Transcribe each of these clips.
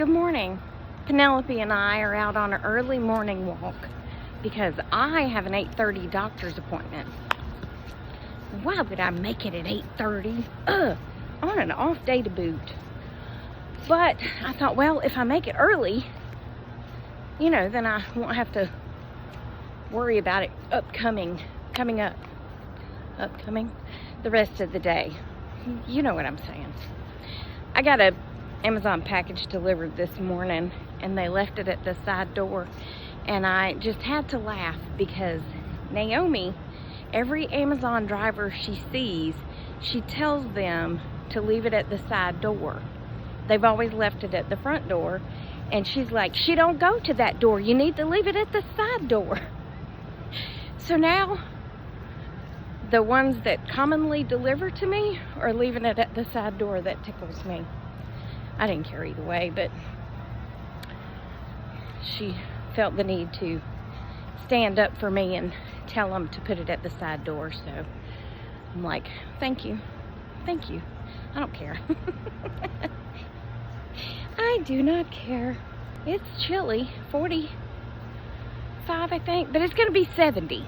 Good morning. Penelope and I are out on an early morning walk because I have an 8:30 doctor's appointment. Why would I make it at 8:30? On an off day to boot. But I thought, well, if I make it early, then I won't have to worry about it coming up the rest of the day. You know what I'm saying. I got a Amazon package delivered this morning and they left it at the side door, and I just had to laugh because Naomi, every Amazon driver she sees, she tells them to leave it at the side door. They've always left it at the front door, and she's like, she don't go to that door, you need to leave it at the side door. So now the ones that commonly deliver to me are leaving it at the side door. That tickles me. I didn't care either way, but she felt the need to stand up for me and tell them to put it at the side door. So I'm like, thank you. I don't care. I do not care. It's chilly, 45 I think, but it's gonna be 70.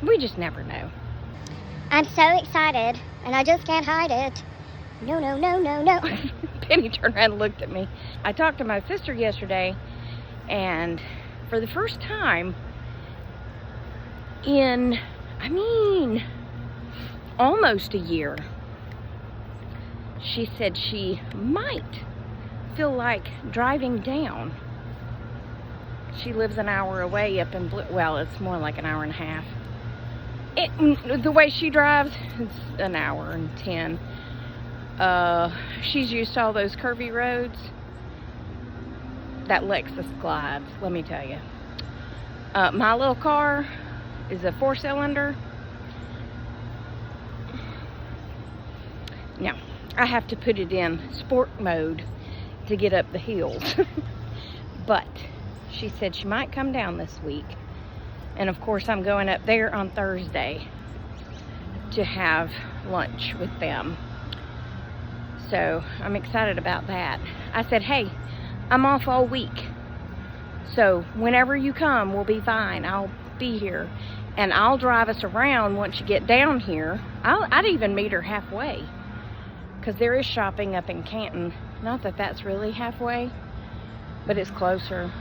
We just never know. I'm so excited, and I just can't hide it. No. Penny turned around and looked at me. I talked to my sister yesterday, and for the first time in, almost a year, she said she might feel like driving down. She lives an hour away up in well, it's more like an hour and a half. The way she drives, it's an hour and 10. She's used to all those curvy roads. That Lexus glides, let me tell you. My little car is a 4-cylinder. Now, I have to put it in sport mode to get up the hills. But she said she might come down this week. And of course, I'm going up there on Thursday to have lunch with them. So I'm excited about that. I said, hey, I'm off all week. So whenever you come, we'll be fine. I'll be here. And I'll drive us around once you get down here. I'd even meet her halfway, because there is shopping up in Canton. Not that that's really halfway, but it's closer.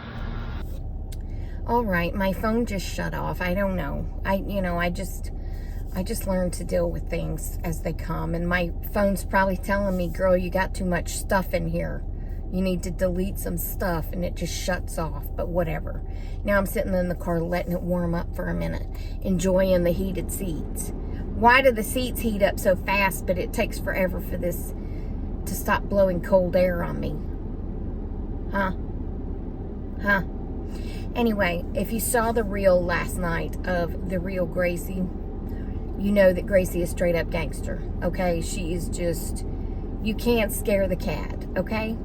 All right, my phone just shut off. I don't know. I just learned to deal with things as they come, and my phone's probably telling me, girl, you got too much stuff in here. You need to delete some stuff, and it just shuts off, but whatever. Now I'm sitting in the car letting it warm up for a minute, enjoying the heated seats. Why do the seats heat up so fast, but it takes forever for this to stop blowing cold air on me? Huh? Anyway, if you saw the reel last night of the real Graci, you know that Graci is straight up gangster, okay? She is just, you can't scare the cat, okay?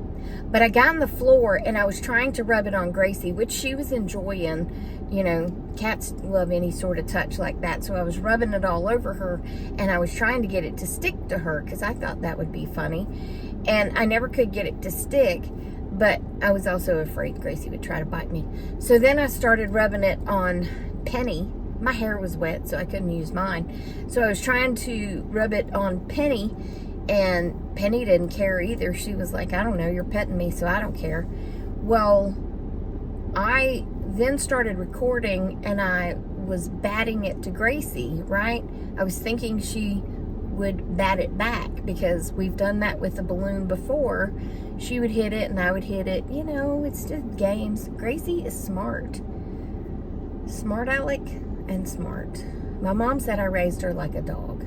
But I got on the floor and I was trying to rub it on Graci, which she was enjoying. Cats love any sort of touch like that. So I was rubbing it all over her, and I was trying to get it to stick to her because I thought that would be funny. And I never could get it to stick. But I was also afraid Graci would try to bite me. So then I started rubbing it on Penny. My hair was wet, so I couldn't use mine. So I was trying to rub it on Penny, and Penny didn't care either. She was like, I don't know, you're petting me, so I don't care. Well, I then started recording, and I was batting it to Graci, right? I was thinking she would bat it back, because we've done that with the balloon before. She would hit it and I would hit it. It's just games. Graci is smart. Smart Alec and smart. My mom said I raised her like a dog.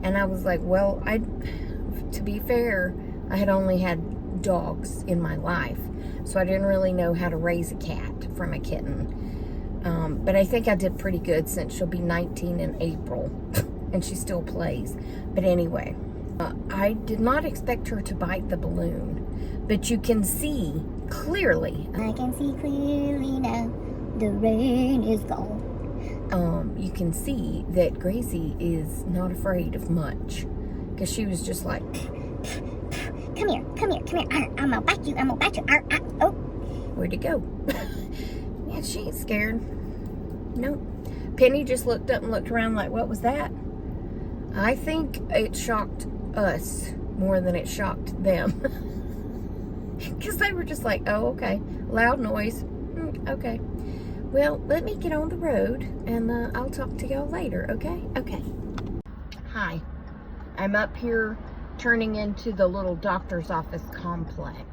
And I was like, well, to be fair, I had only had dogs in my life. So I didn't really know how to raise a cat from a kitten. But I think I did pretty good, since she'll be 19 in April. And she still plays. But anyway, I did not expect her to bite the balloon, but you can see clearly. I can see clearly now. The rain is gone. You can see that Graci is not afraid of much, because she was just like, Come here, come here, come here. I'm gonna bite you, I'm gonna bite you. Oh. Where'd he go? Yeah, she ain't scared. Nope. Penny just looked up and looked around like, what was that? I think it shocked us more than it shocked them. Because they were just like, oh, okay. Loud noise. Okay. Well, let me get on the road and I'll talk to y'all later, okay? Okay. Hi. I'm up here turning into the little doctor's office complex.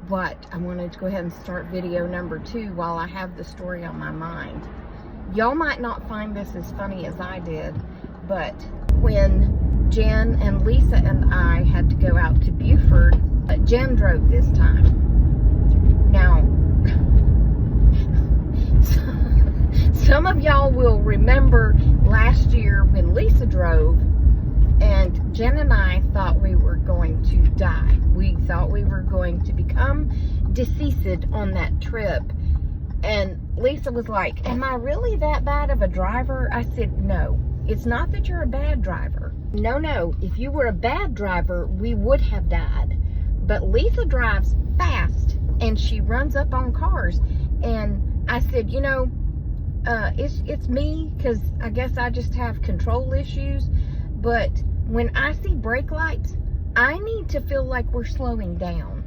But I wanted to go ahead and start video number 2 while I have the story on my mind. Y'all might not find this as funny as I did, but when Jen and Lisa and I had to go out to Buford, Jen drove this time. Now, some of y'all will remember last year when Lisa drove, and Jen and I thought we were going to die. We thought we were going to become deceased on that trip. And Lisa was like, am I really that bad of a driver? I said, no, it's not that you're a bad driver. No, if you were a bad driver, we would have died. But Lisa drives fast and she runs up on cars. And I said, you know, it's me, because I guess I just have control issues. But when I see brake lights, I need to feel like we're slowing down.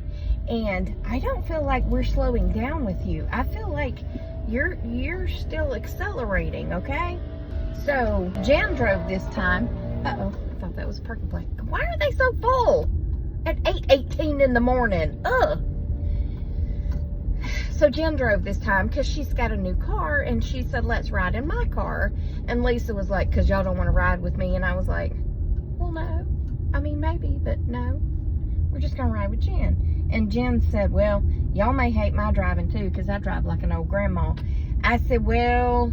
And I don't feel like we're slowing down with you. I feel like you're still accelerating, okay? So Jen drove this time. Uh-oh, I thought that was a parking place. Why are they so full at 8:18 in the morning? Ugh. So Jen drove this time because she's got a new car, and she said, let's ride in my car. And Lisa was like, because y'all don't want to ride with me. And I was like, well, no. I mean, maybe, but no. We're just going to ride with Jen. And Jen said, well, y'all may hate my driving too, because I drive like an old grandma. I said, well,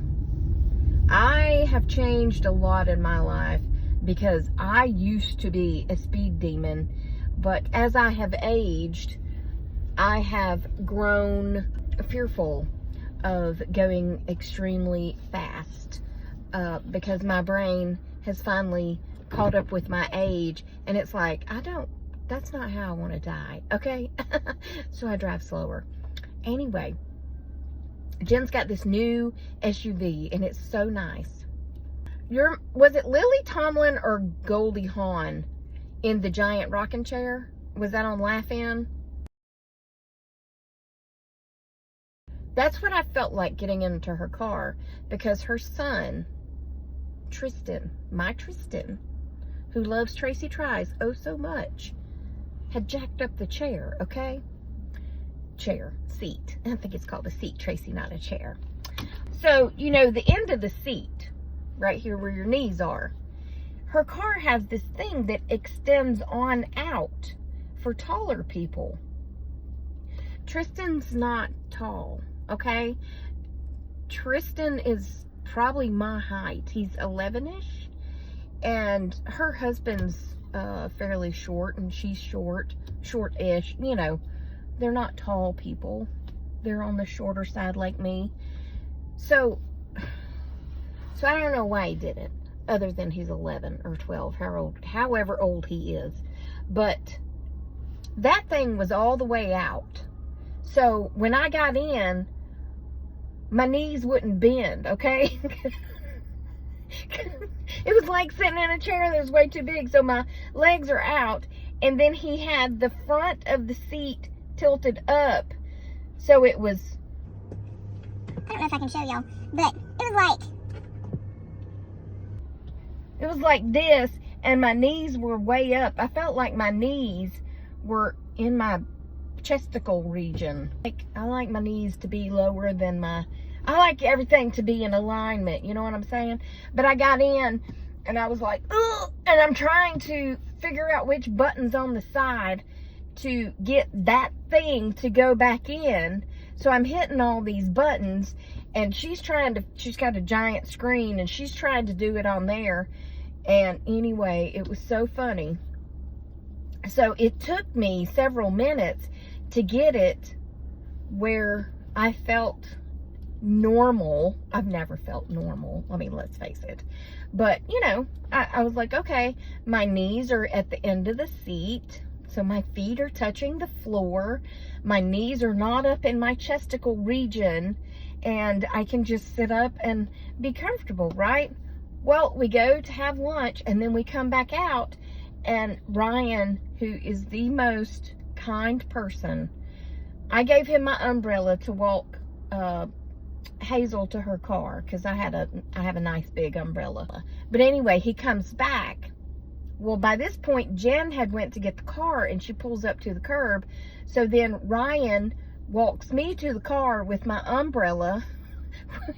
I have changed a lot in my life, because I used to be a speed demon. But as I have aged, I have grown fearful of going extremely fast, because my brain has finally caught up with my age, and it's like, that's not how I want to die, okay? So I drive slower. Anyway, Jen's got this new SUV, and it's so nice. Was it Lily Tomlin or Goldie Hawn in the giant rocking chair? Was that on Laugh-In? That's what I felt like getting into her car, because her son, Tristan, my Tristan, who loves Tracy Tries oh so much, had jacked up the chair, okay? Seat. I think it's called a seat, Tracy, not a chair. So, you know, the end of the seat, right here where your knees are, her car has this thing that extends on out for taller people. Tristan's not tall, okay? Tristan is probably my height. He's 11-ish, and her husband's fairly short, and she's short-ish. You know, they're not tall people. They're on the shorter side like me. So I don't know why he did it, other than he's 11 or 12, however old he is. But that thing was all the way out. So when I got in, my knees wouldn't bend, okay? It was like sitting in a chair that was way too big, so my legs are out. And then he had the front of the seat tilted up, so it was... I don't know if I can show y'all, but it was like this, and my knees were way up. I felt like my knees were in my chestical region. Like, I like my knees to be lower than I like everything to be in alignment, you know what I'm saying? But I got in, and I was like, ugh, and I'm trying to figure out which buttons on the side to get that thing to go back in. So I'm hitting all these buttons, and she's got a giant screen, and she's trying to do it on there. And anyway, it was so funny. So it took me several minutes to get it where I felt normal. I've never felt normal. I mean, let's face it. But, you know, I was like, okay, my knees are at the end of the seat. So my feet are touching the floor. My knees are not up in my chestical region. And I can just sit up and be comfortable, right? Well, we go to have lunch and then we come back out. And Ryan, who is the most kind person, I gave him my umbrella to walk Hazel to her car because I have a nice big umbrella. But anyway, he comes back. Well, by this point, Jen had went to get the car and she pulls up to the curb. So then Ryan walks me to the car with my umbrella,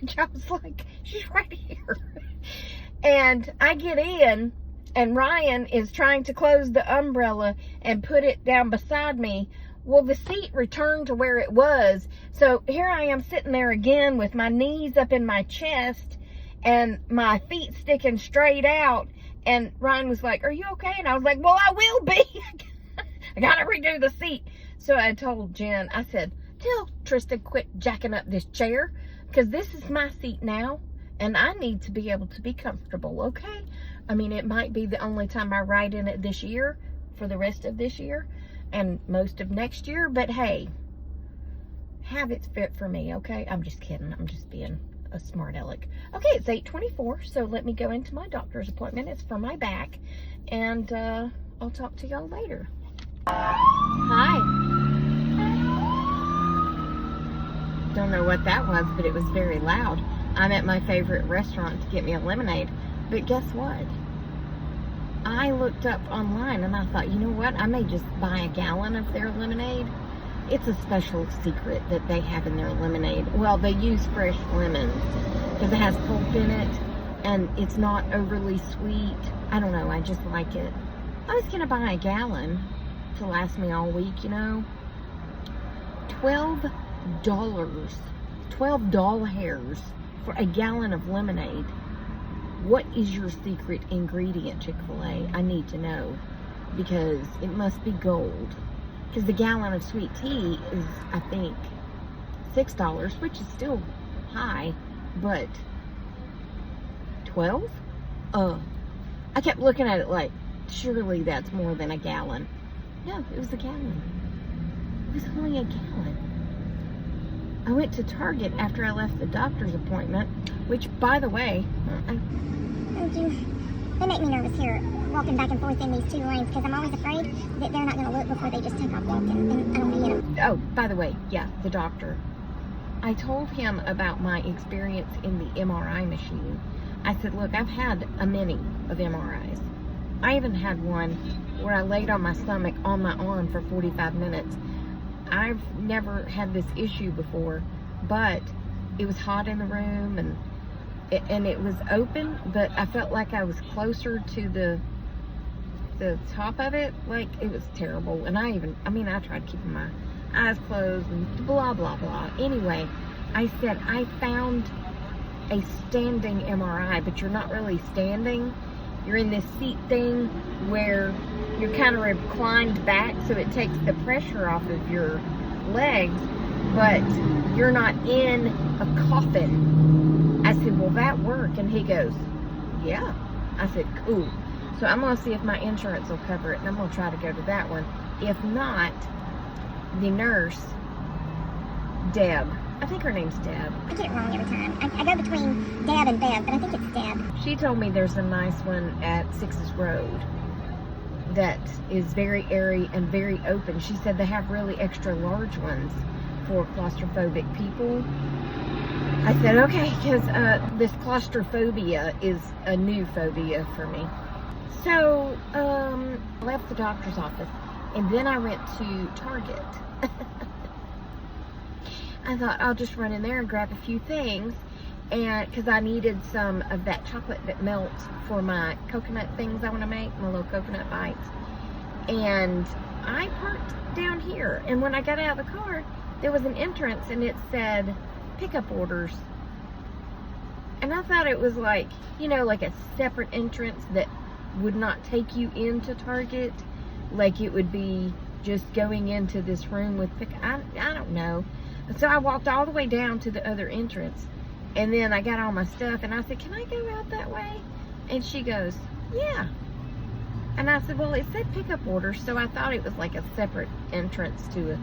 which I was like, she's right here. And I get in and Ryan is trying to close the umbrella and put it down beside me. Well, the seat returned to where it was. So here I am sitting there again with my knees up in my chest and my feet sticking straight out. And Ryan was like, are you okay? And I was like, well, I will be. I got to redo the seat. So I told Jen, I said, tell Tristan quit jacking up this chair because this is my seat now. And I need to be able to be comfortable, okay? I mean, it might be the only time I ride in it this year for the rest of this year and most of next year. But hey, have it fit for me, okay? I'm just kidding. I'm just being a smart aleck. Okay, it's 8:24, so let me go into my doctor's appointment. It's for my back. And I'll talk to y'all later. Hi. Don't know what that was, but it was very loud. I'm at my favorite restaurant to get me a lemonade. But guess what? I looked up online and I thought, you know what? I may just buy a gallon of their lemonade. It's a special secret that they have in their lemonade. Well, they use fresh lemons because it has pulp in it and it's not overly sweet. I don't know. I just like it. I was going to buy a gallon to last me all week, you know. $12. $12 for a gallon of lemonade. What is your secret ingredient, Chick-fil-A? I need to know because it must be gold. Because the gallon of sweet tea is, I think, $6, which is still high, but 12? I kept looking at it like, surely that's more than a gallon. No, it was a gallon. It was only a gallon. I went to Target after I left the doctor's appointment, which, by the way, They make me nervous here, walking back and forth in these two lanes, because I'm always afraid that they're not going to look before they just take off walking, and I don't want to hit them. Oh, by the way, yeah, the doctor. I told him about my experience in the MRI machine. I said, look, I've had a many of MRIs. I even had one where I laid on my stomach on my arm for 45 minutes. I've never had this issue before, but it was hot in the room and it was open, but I felt like I was closer to the top of it. Like, it was terrible. And I tried keeping my eyes closed and blah, blah, blah. Anyway, I said, I found a standing MRI, but you're not really standing. You're in this seat thing where you're kind of reclined back, so it takes the pressure off of your legs, but you're not in a coffin. I said, will that work? And he goes, yeah. I said, cool. So I'm going to see if my insurance will cover it, and I'm going to try to go to that one. If not, the nurse, Deb, I think her name's Deb. I get it wrong every time. I go between Deb and Bev, but I think it's Deb. She told me there's a nice one at Sixes Road that is very airy and very open. She said they have really extra large ones for claustrophobic people. I said, okay, because this claustrophobia is a new phobia for me. So, I left the doctor's office, and then I went to Target. I thought I'll just run in there and grab a few things, and because I needed some of that chocolate that melts for my coconut things I want to make, my little coconut bites. And I parked down here, and when I got out of the car, there was an entrance, and it said pickup orders. And I thought it was like, you know, like a separate entrance that would not take you into Target. Like it would be just going into this room with I don't know. So I walked all the way down to the other entrance, and then I got all my stuff, and I said, can I go out that way? And she goes, yeah. And I said, well, it said pickup order, so I thought it was like a separate entrance to a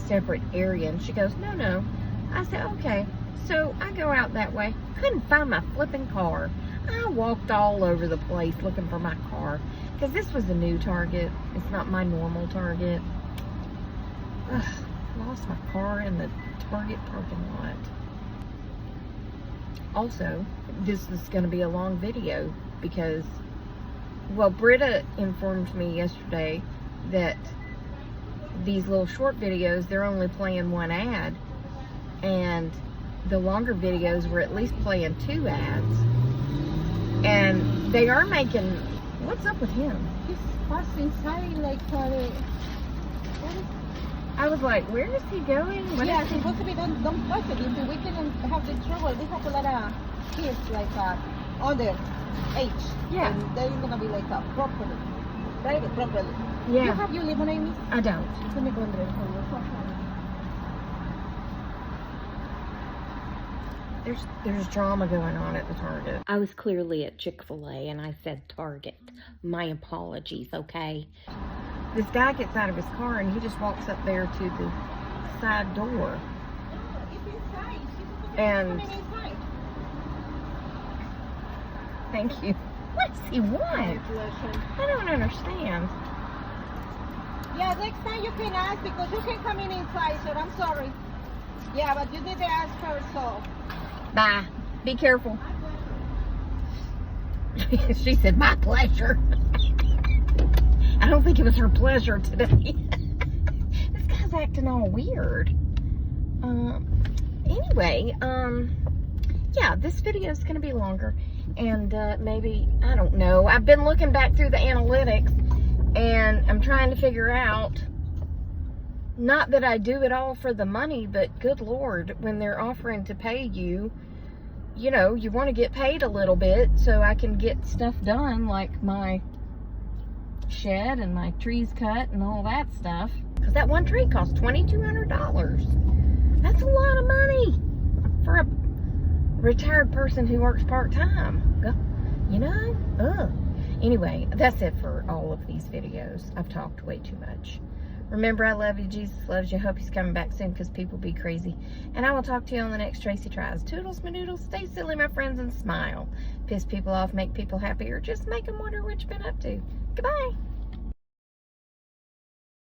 separate area. And she goes, no. I said, okay. So I go out that way. Couldn't find my flipping car. I walked all over the place looking for my car, because this was a new Target. It's not my normal Target. Ugh, lost my car in the Target parking lot. Also, this is going to be a long video because, well, Britta informed me yesterday that these little short videos, they're only playing one ad, and the longer videos were at least playing 2 ads. And they are making, what's up with him? He's fast inside, like, I was like, where is he going? What yeah, is he? supposed to be don't touch it. If we can have the trouble, we have a lot of kids, like, under age. Yeah. And they're gonna be, like, properly. Right? Properly. Yeah. You have your lemonade, miss? I don't. Let me go in there for you. There's drama going on at the Target. I was clearly at Chick-fil-A and I said Target. My apologies, okay? This guy gets out of his car and he just walks up there to the side door. It's inside. And She's inside. thank you. What does he want? I don't understand. Yeah, next time you can ask because you can come in inside, sir. I'm sorry. Yeah, but you did ask first, so. Bye. Be careful. She said, my pleasure. I don't think it was her pleasure today. This guy's acting all weird. Anyway, yeah, this video is going to be longer. And maybe, I don't know. I've been looking back through the analytics. And I'm trying to figure out, not that I do it all for the money, but good Lord, when they're offering to pay you, you know, you want to get paid a little bit so I can get stuff done, like my shed and my trees cut and all that stuff. Because that one tree cost $2,200. That's a lot of money for a retired person who works part-time. You know? Ugh. Anyway, that's it for all of these videos. I've talked way too much. Remember, I love you. Jesus loves you. Hope he's coming back soon because people be crazy. And I will talk to you on the next Tracy Tries. Toodles, my noodles. Stay silly, my friends, and smile. Piss people off, make people happy, or just make them wonder what you've been up to. Goodbye.